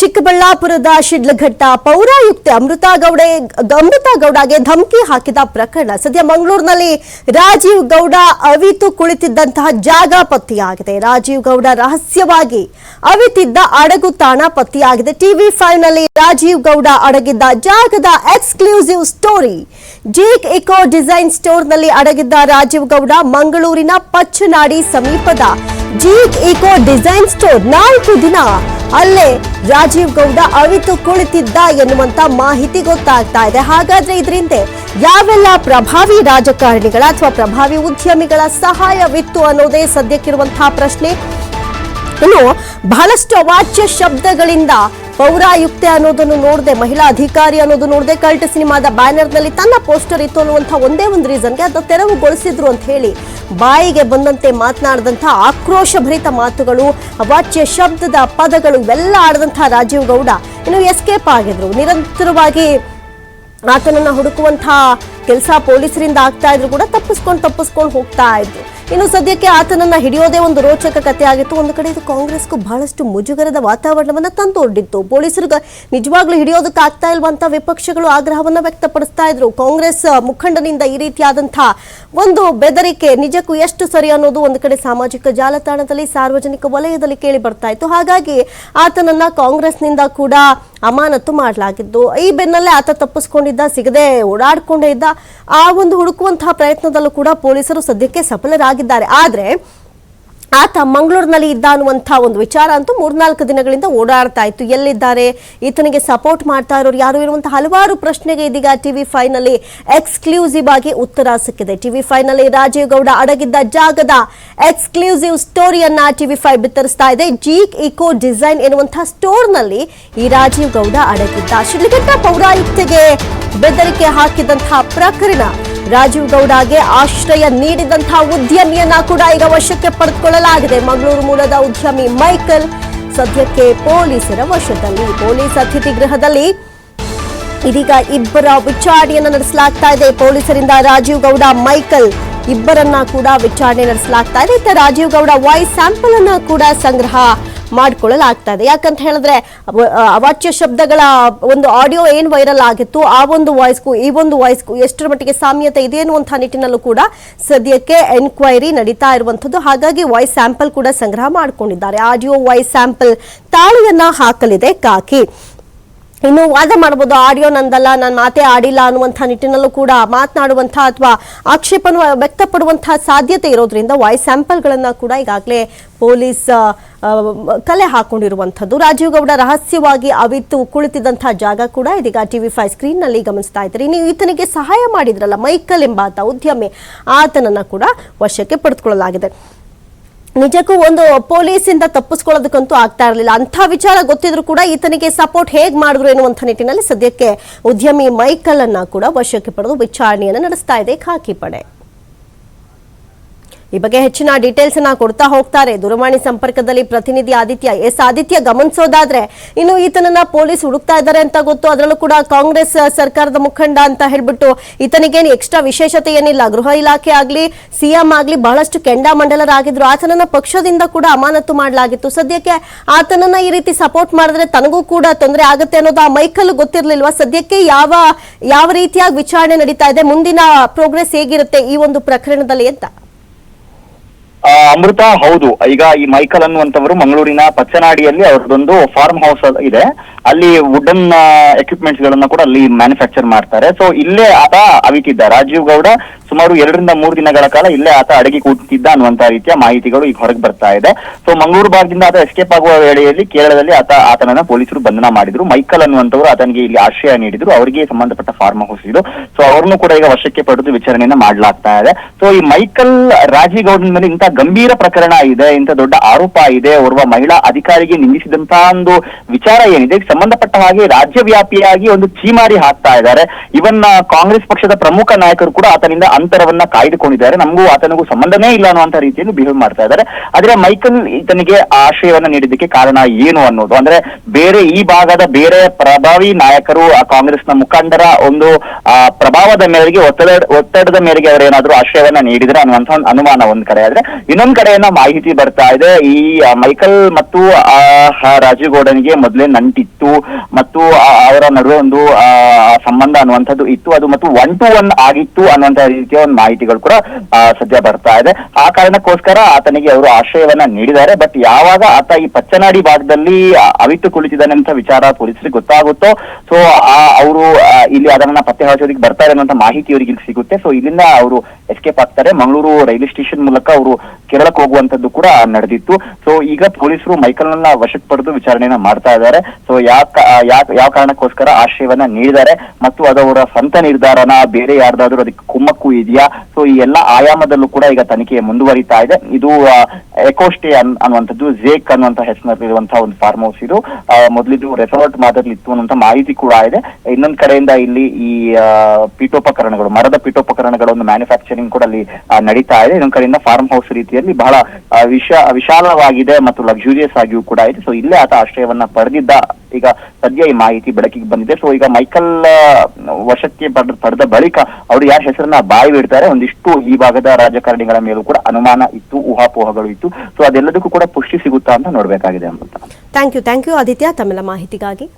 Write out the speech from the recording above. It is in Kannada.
ಚಿಕ್ಕಬಳ್ಳಾಪುರದ ಶಿಡ್ಲಘಟ್ಟ ಪೌರಾಯುಕ್ತೆ ಅಮೃತಾ ಗೌಡಗೆ ಧಮಕಿ ಹಾಕಿದ ಪ್ರಕರಣ ಸದ್ಯ ಮಂಗಳೂರಿನಲ್ಲಿ ರಾಜೀವ್ ಗೌಡ ಅವಿತು ಕುಳಿತಿದ್ದಂತಹ ಜಾಗ ಪತ್ತೆಯಾಗಿದೆ. ರಾಜೀವ್ ಗೌಡ ರಹಸ್ಯವಾಗಿ ಅವಿತಿದ್ದ ಅಡಗು ತಾಣ ಪತ್ತೆಯಾಗಿದೆ. TV5 ನಲ್ಲಿ ರಾಜೀವ್ ಗೌಡ ಅಡಗಿದ್ದ ಜಾಗದ ಎಕ್ಸ್ಕ್ಲೂಸಿವ್ ಸ್ಟೋರಿ. ಜೀಕ್ ಇಕೋ ಡಿಸೈನ್ ಸ್ಟೋರ್ ನಲ್ಲಿ ಅಡಗಿದ್ದ ರಾಜೀವ್ ಗೌಡ ಮಂಗಳೂರಿನ ಪಚ್ಚನಾಡಿ ಸಮೀಪದ ಜೀಕ್ ಇಕೋ ಡಿಸೈನ್ ಸ್ಟೋರ್ 4 ದಿನ ಅಲ್ಲೇ ರಾಜೀವ್ ಗೌಡ ಅವಿತು ಕುಳಿತಿದ್ದ ಎನ್ನುವಂತ ಮಾಹಿತಿ ಗೊತ್ತಾಗ್ತಾ ಇದೆ. ಹಾಗಾದ್ರೆ ಇದರಿಂದ ಯಾವೆಲ್ಲ ಪ್ರಭಾವಿ ರಾಜಕಾರಣಿಗಳ ಅಥವಾ ಪ್ರಭಾವಿ ಉದ್ಯಮಿಗಳ ಸಹಾಯವಿತ್ತು ಅನ್ನೋದೇ ಸದ್ಯಕ್ಕಿರುವಂತಹ ಪ್ರಶ್ನೆ. ಇನ್ನು ಬಹಳಷ್ಟು ಅವಾಚ್ಯ ಶಬ್ದಗಳಿಂದ ಪೌರಾಯುಕ್ತೆ ಅನ್ನೋದನ್ನು ನೋಡದೆ, ಮಹಿಳಾ ಅಧಿಕಾರಿ ಅನ್ನೋದು ನೋಡದೆ, ಕಲ್ಟ್ ಸಿನಿಮಾದ ಬ್ಯಾನರ್ ನಲ್ಲಿ ತನ್ನ ಪೋಸ್ಟರ್ ಇತ್ತು ಅನ್ನುವಂತಹ ಒಂದೇ ಒಂದು ರೀಸನ್ಗೆ ಅದನ್ನ ತೆರವುಗೊಳಿಸಿದ್ರು ಅಂತ ಹೇಳಿ ಬಾಯಿಗೆ ಬಂದಂತೆ ಮಾತನಾಡಿದಂತಹ ಆಕ್ರೋಶಭರಿತ ಮಾತುಗಳು, ಅವಾಚ್ಯ ಶಬ್ದದ ಪದಗಳು ಇವೆಲ್ಲ ಆಡದಂತಹ ರಾಜೀವ್ ಗೌಡ ಇನ್ನು ಎಸ್ಕೇಪ್ ಆಗಿದ್ರು. ನಿರಂತರವಾಗಿ ಆತನನ್ನ ಹುಡುಕುವಂತಹ ಕೆಲಸ ಪೊಲೀಸರಿಂದ ಆಗ್ತಾ ಇದ್ರು ಕೂಡ ತಪ್ಪಿಸ್ಕೊಂಡು ಹೋಗ್ತಾ ಇದ್ರು. ಇನ್ನು ಸದ್ಯಕ್ಕೆ ಆತನನ್ನ ಹಿಡಿಯೋದೇ ಒಂದು ರೋಚಕ ಕಥೆ ಆಗಿತ್ತು. ಒಂದು ಕಡೆ ಇದು ಕಾಂಗ್ರೆಸ್ಗೂ ಬಹಳಷ್ಟು ಮುಜುಗರದ ವಾತಾವರಣವನ್ನ ತಂದೊಡ್ಡಿತ್ತು. ಪೊಲೀಸರಿಗೆ ನಿಜವಾಗ್ಲೂ ಹಿಡಿಯೋದಕ್ಕೆ ಆಗ್ತಾ ಇಲ್ವಾ ಅಂತ ವಿಪಕ್ಷಗಳು ಆಗ್ರಹವನ್ನ ವ್ಯಕ್ತಪಡಿಸ್ತಾ ಇದ್ರು. ಕಾಂಗ್ರೆಸ್ ಮುಖಂಡನಿಂದ ಈ ರೀತಿಯಾದಂತಹ ಒಂದು ಬೆದರಿಕೆ ನಿಜಕ್ಕೂ ಎಷ್ಟು ಸರಿ ಅನ್ನೋದು ಒಂದು ಕಡೆ ಸಾಮಾಜಿಕ ಜಾಲತಾಣದಲ್ಲಿ, ಸಾರ್ವಜನಿಕ ವಲಯದಲ್ಲಿ ಕೇಳಿ ಬರ್ತಾ ಇತ್ತು. ಹಾಗಾಗಿ ಆತನನ್ನ ಕಾಂಗ್ರೆಸ್ನಿಂದ ಕೂಡ ಅಮಾನತು ಮಾಡಲಾಗಿದ್ದು, ಈ ಬೆನ್ನಲ್ಲೇ ಆತ ತಪ್ಪಿಸ್ಕೊಂಡಿದ್ದ, ಸಿಗದೆ ಓಡಾಡ್ಕೊಂಡೇ ಇದ್ದ. ಆ ಒಂದು ಹುಡುಕುವಂತಹ ಪ್ರಯತ್ನದಲ್ಲೂ ಕೂಡ ಪೊಲೀಸರು ಸದ್ಯಕ್ಕೆ ಸಫಲರಾಗಿದ್ದಾರೆ. ಆದ್ರೆ ಆತ ಮಂಗಳೂರಿನಲ್ಲಿ ಇದ್ದ ಅನ್ನುವಂತಹ ಒಂದು ವಿಚಾರ ಅಂತೂ 3-4 ದಿನಗಳಿಂದ ಓಡಾಡ್ತಾ ಇತ್ತು. ಎಲ್ಲಿದ್ದಾರೆ, ಈತನಿಗೆ ಸಪೋರ್ಟ್ ಮಾಡ್ತಾ ಇರೋರು ಯಾರು ಇರುವಂತಹ ಹಲವಾರು ಪ್ರಶ್ನೆಗೆ ಇದೀಗ TV5 ನಲ್ಲಿ ಎಕ್ಸ್ಕ್ಲೂಸಿವ್ ಆಗಿ ಉತ್ತರ ಸಿಕ್ಕಿದೆ. TV5 ನಲ್ಲಿ ರಾಜೀವ್ ಗೌಡ ಅಡಗಿದ್ದ ಜಾಗದ ಎಕ್ಸ್ಕ್ಲೂಸಿವ್ ಸ್ಟೋರಿಯನ್ನ TV5 ಬಿತ್ತರಿಸ್ತಾ ಇದೆ. ಜೀಕ್ ಇಕೋ ಡಿಸೈನ್ ಎನ್ನುವಂತಹ ಸ್ಟೋರ್ ನಲ್ಲಿ ಈ ರಾಜೀವ್ ಗೌಡ ಅಡಗಿದ್ದ. ಶಿಡ್ಲಘಟ್ಟ ಪೌರಾಯುಕ್ತೆಗೆ ಬೆದರಿಕೆ ಹಾಕಿದಂತಹ ಪ್ರಕರಣ, ರಾಜೀವ್ ಗೌಡಗೆ ಆಶ್ರಯ ನೀಡಿದಂತಹ ಉದ್ಯಮಿಯನ್ನ ಕೂಡ ಈಗ ವಶಕ್ಕೆ ಪಡೆದುಕೊಳ್ಳಲಾಗಿದೆ. ಮಂಗಳೂರು ಮೂಲದ ಉದ್ಯಮಿ ಮೈಕಲ್ ಸದ್ಯಕ್ಕೆ ಪೊಲೀಸರ ವಶದಲ್ಲಿ. ಪೊಲೀಸ್ ಅತಿಥಿ ಗೃಹದಲ್ಲಿ ಇದೀಗ ಇಬ್ಬರ ವಿಚಾರಣೆಯನ್ನ ನಡೆಸಲಾಗ್ತಾ ಇದೆ. ಪೊಲೀಸರಿಂದ ರಾಜೀವ್ ಗೌಡ, ಮೈಕಲ್ ಇಬ್ಬರನ್ನ ಕೂಡ ವಿಚಾರಣೆ ನಡೆಸಲಾಗ್ತಾ ಇದೆ. ಇತ್ತ ರಾಜೀವ್ ಗೌಡ ವಾಯ್ಸ್ ಸ್ಯಾಂಪಲ್ ಅನ್ನ ಕೂಡ ಸಂಗ್ರಹ ಮಾಡಿಕೊಳ್ಳಲಾಗ್ತಾ ಇದೆ. ಯಾಕಂತ ಹೇಳಿದ್ರೆ ಅವಾಚ್ಯ ಶಬ್ದಗಳ ಒಂದು ಆಡಿಯೋ ಏನ್ ವೈರಲ್ ಆಗಿತ್ತು, ಆ ಒಂದು ವಾಯ್ಸ್ಗೂ ಈ ಒಂದು ವಾಯ್ಸ್ಗೂ ಎಷ್ಟರ ಮಟ್ಟಿಗೆ ಸಾಮ್ಯತೆ ಇದೆ ಅನ್ನುವಂತಹ ನಿಟ್ಟಿನಲ್ಲೂ ಕೂಡ ಸದ್ಯಕ್ಕೆ ಎನ್ಕ್ವೈರಿ ನಡೀತಾ ಇರುವಂತದ್ದು. ಹಾಗಾಗಿ ವಾಯ್ಸ್ ಸ್ಯಾಂಪಲ್ ಕೂಡ ಸಂಗ್ರಹ ಮಾಡಿಕೊಂಡಿದ್ದಾರೆ. ಆಡಿಯೋ ವಾಯ್ಸ್ ಸ್ಯಾಂಪಲ್ ತಾಳಿಯನ್ನ ಹಾಕಲಿದೆ ಕಾಕಿ. ಇನ್ನು ವಾದ ಮಾಡಬಹುದು, ಆಡಿಯೋ ನಂದಲ್ಲ, ನಾನು ಮಾತೇ ಆಡಿಲ್ಲ ಅನ್ನುವಂತಹ ನಿಟ್ಟಿನಲ್ಲೂ ಕೂಡ ಮಾತನಾಡುವಂತಹ ಅಥವಾ ಆಕ್ಷೇಪವನ್ನು ವ್ಯಕ್ತಪಡುವಂತಹ ಸಾಧ್ಯತೆ ಇರೋದ್ರಿಂದ ವಾಯ್ಸ್ ಸ್ಯಾಂಪಲ್ಗಳನ್ನ ಕೂಡ ಈಗಾಗಲೇ ಪೊಲೀಸ್ ಕಲೆ ಹಾಕೊಂಡಿರುವಂಥದ್ದು. ರಾಜೀವ್ ಗೌಡ ರಹಸ್ಯವಾಗಿ ಅವಿತು ಕುಳಿತಿದ್ದಂತಹ ಜಾಗ ಕೂಡ ಇದೀಗ TV5 ಸ್ಕ್ರೀನ್ ನಲ್ಲಿ ಗಮನಿಸ್ತಾ ಇದ್ದಾರೆ. ನೀವು ಈತನಿಗೆ ಸಹಾಯ ಮಾಡಿದ್ರಲ್ಲ ಮೈಕಲ್ ಎಂಬಾತ ಉದ್ಯಮಿ, ಆತನನ್ನ ಕೂಡ ವಶಕ್ಕೆ ಪಡೆದುಕೊಳ್ಳಲಾಗಿದೆ. ನಿಜಕ್ಕೂ ಒಂದು ಪೊಲೀಸಿಂದ ತಪ್ಪಿಸ್ಕೊಳ್ಳೋದಕ್ಕಂತೂ ಆಗ್ತಾ ಇರಲಿಲ್ಲ. ಅಂಥ ವಿಚಾರ ಗೊತ್ತಿದ್ರು ಕೂಡ ಈತನಿಗೆ ಸಪೋರ್ಟ್ ಹೇಗ್ ಮಾಡಿದ್ರು ಎನ್ನುವಂಥ ನಿಟ್ಟಿನಲ್ಲಿ ಸದ್ಯಕ್ಕೆ ಉದ್ಯಮಿ ಮೈಕಲ್ ಅನ್ನ ಕೂಡ ವಶಕ್ಕೆ ಪಡೆದು ವಿಚಾರಣೆಯನ್ನು ನಡೆಸ್ತಾ ಇದೆ ಖಾಕಿ ಪಡೆ. ಈ ಬಗ್ಗೆ ಹೆಚ್ಚಿನ ಡೀಟೇಲ್ಸ್ ಅನ್ನ ಕೊಡ್ತಾ ಹೋಗ್ತಾರೆ ದೂರವಾಣಿ ಸಂಪರ್ಕದಲ್ಲಿ ಪ್ರತಿನಿಧಿ ಆದಿತ್ಯ. ಆದಿತ್ಯ, ಗಮನಿಸೋದಾದ್ರೆ ಇನ್ನು ಈತನನ್ನ ಪೊಲೀಸ್ ಹುಡುಕ್ತಾ ಇದ್ದಾರೆ ಅಂತ ಗೊತ್ತು. ಅದರಲ್ಲೂ ಕೂಡ ಕಾಂಗ್ರೆಸ್ ಸರ್ಕಾರದ ಮುಖಂಡ ಅಂತ ಹೇಳ್ಬಿಟ್ಟು ಈತನಿಗೇನು ಎಕ್ಸ್ಟ್ರಾ ವಿಶೇಷತೆ ಏನಿಲ್ಲ. ಗೃಹ ಇಲಾಖೆ ಆಗ್ಲಿ, CM ಆಗ್ಲಿ ಬಹಳಷ್ಟು ಕೆಂಡಾಮಂಡಲರಾಗಿದ್ರು. ಆತನನ್ನ ಪಕ್ಷದಿಂದ ಕೂಡ ಅಮಾನತು ಮಾಡಲಾಗಿತ್ತು. ಸದ್ಯಕ್ಕೆ ಆತನನ್ನ ಈ ರೀತಿ ಸಪೋರ್ಟ್ ಮಾಡಿದ್ರೆ ತನಗೂ ಕೂಡ ತೊಂದರೆ ಆಗುತ್ತೆ ಅನ್ನೋದು ಆ ಮೈಕಲ್ ಗೊತ್ತಿರ್ಲಿಲ್ವಾ? ಸದ್ಯಕ್ಕೆ ಯಾವ ರೀತಿಯಾಗಿ ವಿಚಾರಣೆ ನಡೀತಾ ಇದೆ, ಮುಂದಿನ ಪ್ರೋಗ್ರೆಸ್ ಹೇಗಿರುತ್ತೆ ಈ ಒಂದು ಪ್ರಕರಣದಲ್ಲಿ ಅಂತ? ಅಮೃತ, ಹೌದು. ಈಗ ಈ ಮೈಕಲ್ ಅನ್ನುವಂಥವರು ಮಂಗಳೂರಿನ ಪಚ್ಚನಾಡಿಯಲ್ಲಿ ಅವರದೊಂದು ಫಾರ್ಮ್ ಹೌಸ್ ಇದೆ. ಅಲ್ಲಿ ವುಡನ್ ಎಕ್ವಿಪ್ಮೆಂಟ್ಸ್ ಗಳನ್ನ ಕೂಡ ಅಲ್ಲಿ ಮ್ಯಾನುಫ್ಯಾಕ್ಚರ್ ಮಾಡ್ತಾರೆ. ಸೊ ಇಲ್ಲೇ ಆತ ಅವಿತಿದ್ದ. ರಾಜೀವ್ ಗೌಡ ಸುಮಾರು 2-3 ದಿನಗಳ ಕಾಲ ಇಲ್ಲೇ ಆತ ಅಡಗಿ ಕೂತಿದ್ದ ಅನ್ನುವಂತ ರೀತಿಯ ಮಾಹಿತಿಗಳು ಈಗ ಹೊರಗೆ ಬರ್ತಾ ಇದೆ. ಸೊ ಮಂಗಳೂರು ಭಾಗದಿಂದ ಆತ ಎಸ್ಕೇಪ್ ಆಗುವ ವೇಳೆಯಲ್ಲಿ ಕೇರಳದಲ್ಲಿ ಆತನನ್ನ ಪೊಲೀಸರು ಬಂಧನ ಮಾಡಿದ್ರು. ಮೈಕಲ್ ಅನ್ನುವಂಥವ್ರು ಆತನಿಗೆ ಇಲ್ಲಿ ಆಶ್ರಯ ನೀಡಿದ್ರು. ಅವರಿಗೆ ಸಂಬಂಧಪಟ್ಟ ಫಾರ್ಮ್ ಹೌಸ್ ಇದು. ಸೊ ಅವ್ರನ್ನು ಕೂಡ ಈಗ ವಶಕ್ಕೆ ಪಡೆದು ವಿಚಾರಣೆಯನ್ನ ಮಾಡಲಾಗ್ತಾ ಇದೆ. ಸೊ ಈ ಮೈಕಲ್ ರಾಜೀವ್ ಗೌಡನ ಮೇಲೆ ಇಂಥ ಗಂಭೀರ ಪ್ರಕರಣ ಇದೆ, ಇಂಥ ದೊಡ್ಡ ಆರೋಪ ಇದೆ, ಓರ್ವ ಮಹಿಳಾ ಅಧಿಕಾರಿಗೆ ನಿಂದಿಸಿದಂತಹ ಒಂದು ವಿಚಾರ ಏನಿದೆ ಸಂಬಂಧಪಟ್ಟ ಹಾಗೆ ರಾಜ್ಯವ್ಯಾಪಿಯಾಗಿ ಒಂದು ಚೀಮಾರಿ ಹಾಕ್ತಾ ಇದ್ದಾರೆ. ಇವನ್ ಕಾಂಗ್ರೆಸ್ ಪಕ್ಷದ ಪ್ರಮುಖ ನಾಯಕರು ಕೂಡ ಆತನಿಂದ ಅಂತರವನ್ನ ಕಾಯ್ದುಕೊಂಡಿದ್ದಾರೆ, ನಮಗೂ ಆತನಿಗೂ ಸಂಬಂಧನೇ ಇಲ್ಲ ಅನ್ನುವಂತ ರೀತಿಯಲ್ಲಿ ಬಿಹೇವ್ ಮಾಡ್ತಾ ಇದ್ದಾರೆ. ಆದ್ರೆ ಮೈಕಲ್ ಈತನಿಗೆ ಆಶ್ರಯವನ್ನ ನೀಡಿದ್ದಕ್ಕೆ ಕಾರಣ ಏನು ಅನ್ನೋದು, ಅಂದ್ರೆ ಬೇರೆ ಈ ಭಾಗದ ಬೇರೆ ಪ್ರಭಾವಿ ನಾಯಕರು ಕಾಂಗ್ರೆಸ್ನ ಮುಖಂಡರ ಒಂದು ಪ್ರಭಾವದ ಮೇರೆಗೆ ಒತ್ತಡದ ಮೇರೆಗೆ ಅವರೇನಾದ್ರೂ ಆಶ್ರಯವನ್ನ ನೀಡಿದ್ರೆ ಅನ್ನುವಂತ ಒಂದು ಅನುಮಾನ ಒಂದ್ ಕಡೆ ಆದ್ರೆ, ಇನ್ನೊಂದ್ ಕಡೆಯನ್ನ ಮಾಹಿತಿ ಬರ್ತಾ ಇದೆ ಈ ಮೈಕಲ್ ಮತ್ತು ರಾಜೀವ್ ಗೌಡನಿಗೆ ಮೊದಲೇ ನಂಟಿತ್ತು ಮತ್ತು ಅವರ ನಡುವೆ ಒಂದು ಸಂಬಂಧ ಅನ್ನುವಂಥದ್ದು ಇತ್ತು, ಅದು ಮತ್ತು 1-to-1 ಆಗಿತ್ತು ಅನ್ನುವಂತ ರೀತಿಯ ಒಂದು ಮಾಹಿತಿಗಳು ಕೂಡ ಸದ್ಯ ಬರ್ತಾ ಇದೆ. ಆ ಕಾರಣಕ್ಕೋಸ್ಕರ ಆತನಿಗೆ ಅವರು ಆಶ್ರಯವನ್ನ ನೀಡಿದ್ದಾರೆ. ಬಟ್ ಯಾವಾಗ ಆತ ಈ ಪಚ್ಚನಾಡಿ ಭಾಗದಲ್ಲಿ ಅವಿತು ಕುಳಿತಿದ್ದಾನೆ ಅಂತ ವಿಚಾರ ಪೊಲೀಸರಿಗೆ ಗೊತ್ತಾಗುತ್ತೋ, ಸೊ ಅವರು ಇಲ್ಲಿ ಅದನ್ನ ಪತ್ತೆ ಹಚ್ಚೋದಕ್ಕೆ ಬರ್ತಾರೆ ಅನ್ನುವಂತ ಮಾಹಿತಿ ಅವರಿಗೆ ಇಲ್ಲಿ ಸಿಗುತ್ತೆ. ಸೊ ಇಲ್ಲಿಂದ ಅವರು ಎಸ್ಕೇಪ್ ಆಗ್ತಾರೆ. ಮಂಗಳೂರು ರೈಲ್ವೆ ಸ್ಟೇಷನ್ ಮೂಲಕ ಅವರು ಕೇರಳಕ್ಕೆ ಹೋಗುವಂತದ್ದು ಕೂಡ ನಡೆದಿತ್ತು. ಸೊ ಈಗ ಪೊಲೀಸರು ಮೈಕಲ್ನ ವಶಕ್ಕೆ ಪಡೆದು ವಿಚಾರಣೆಯನ್ನ ಮಾಡ್ತಾ ಇದ್ದಾರೆ. ಸೊ ಯಾವ ಕಾರಣಕ್ಕೋಸ್ಕರ ಆಶ್ರಯವನ್ನ ನೀಡಿದ್ದಾರೆ ಮತ್ತು ಅದವರ ಸ್ವಂತ ನಿರ್ಧಾರನ ಬೇರೆ ಯಾರ್ದಾದ್ರೂ ಅದಕ್ಕೆ ಕುಮ್ಮಕ್ಕು ಇದೆಯಾ, ಸೊ ಈ ಎಲ್ಲಾ ಆಯಾಮದಲ್ಲೂ ಕೂಡ ಈಗ ತನಿಖೆ ಮುಂದುವರಿತಾ ಇದೆ. ಇದು ಎಕೋಸ್ಟೇ ಅನ್ನುವಂಥದ್ದು ಝೇಕ್ ಅನ್ನುವಂತ ಹೆಸರಿರುವಂತಹ ಒಂದು ಫಾರ್ಮ್ ಹೌಸ್. ಇದು ಮೊದಲಿದ್ದು ರೆಸಾರ್ಟ್ ಮಾದರಿ ಇತ್ತು ಅನ್ನುವಂತ ಮಾಹಿತಿ ಕೂಡ ಇದೆ. ಇನ್ನೊಂದ್ ಕಡೆಯಿಂದ ಇಲ್ಲಿ ಈ ಪೀಠೋಪಕರಣಗಳು, ಮರದ ಪೀಠೋಪಕರಣಗಳ ಒಂದು ಮ್ಯಾನುಫ್ಯಾಕ್ಚರಿಂಗ್ ಕೂಡ ಅಲ್ಲಿ ನಡೀತಾ ಇದೆ. ಇನ್ನೊಂದ್ ಕಡೆಯಿಂದ ಫಾರ್ಮ್ ಹೌಸ್ ರೀತಿಯಲ್ಲಿ ಬಹಳ ವಿಶಾಲವಾಗಿದೆ ಮತ್ತು ಲಕ್ಸುರಿಯಸ್ ಆಗಿಯೂ ಕೂಡ ಇದೆ. ಸೊ ಇಲ್ಲೇ ಆತ ಆಶ್ರಯವನ್ನ ಪಡೆದಿದ್ದ ಈಗ ಸದ್ಯ ಈ ಮಾಹಿತಿ ಬೆಳಕಿಗೆ ಬಂದಿದೆ. ಸೊ ಈಗ ಮೈಕಲ್ ವಶಕ್ಕೆ ಪಡೆದ ಬಳಿಕ ಅವರು ಯಾರ ಹೆಸರನ್ನ ಬಾಯಿ ಬಿಡ್ತಾರೆ, ಒಂದಿಷ್ಟು ಈ ಭಾಗದ ರಾಜಕಾರಣಿಗಳ ಮೇಲೂ ಕೂಡ ಅನುಮಾನ ಇತ್ತು, ಊಹಾಪೋಹಗಳು ಇತ್ತು. ಸೊ ಅದೆಲ್ಲದಕ್ಕೂ ಕೂಡ ಪುಷ್ಟಿ ಸಿಗುತ್ತಾ ಅಂತ ನೋಡ್ಬೇಕಾಗಿದೆ ಅಂತ. ಥ್ಯಾಂಕ್ ಯು ಆದಿತ್ಯ ತಮ್ಮೆಲ್ಲ ಮಾಹಿತಿಗಾಗಿ.